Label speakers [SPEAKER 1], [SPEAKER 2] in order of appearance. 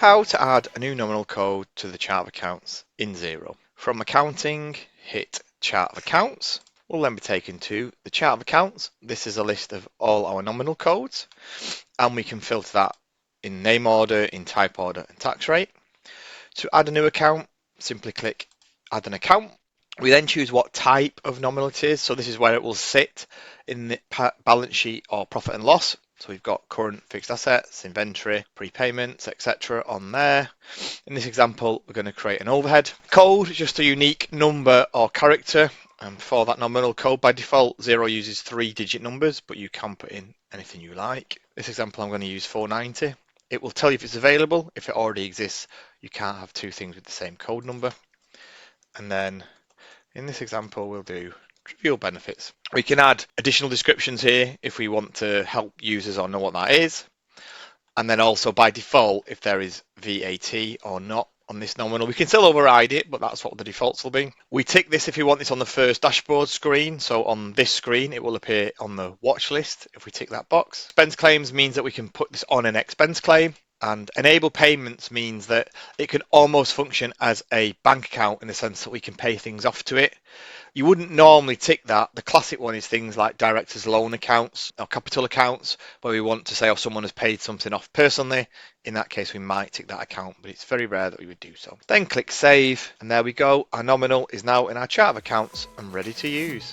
[SPEAKER 1] How to add a new nominal code to the chart of accounts in Xero. From accounting, hit chart of accounts. We'll then be taken to the chart of accounts. This is a list of all our nominal codes, and we can filter that in name order, in type order, and tax rate. To add a new account, simply click add an account. We then choose what type of nominal it is. So this is where it will sit in the balance sheet or profit and loss. So we've got current fixed assets, inventory, prepayments, etc. on there. In this example, we're going to create an overhead code, just a unique number or character. And for that nominal code, by default, Xero uses 3-digit numbers, but you can put in anything you like. This example, I'm going to use 490. It will tell you if it's available. If it already exists, you can't have two things with the same code number. And then in this example, we'll do trivial benefits. We can add additional descriptions here if we want to help users or know what that is. And then also by default, if there is VAT or not on this nominal, we can still override it, but that's what the defaults will be. We tick this if we want this on the first dashboard screen. So on this screen, it will appear on the watch list if we tick that box. Expense claims means that we can put this on an expense claim. And enable payments means that it can almost function as a bank account in the sense that we can pay things off to it. You wouldn't normally tick that. The classic one is things like directors' loan accounts or capital accounts, where we want to say, oh, someone has paid something off personally. In that case, we might tick that account, but it's very rare that we would do so. Then click save, and there we go. Our nominal is now in our chart of accounts and ready to use.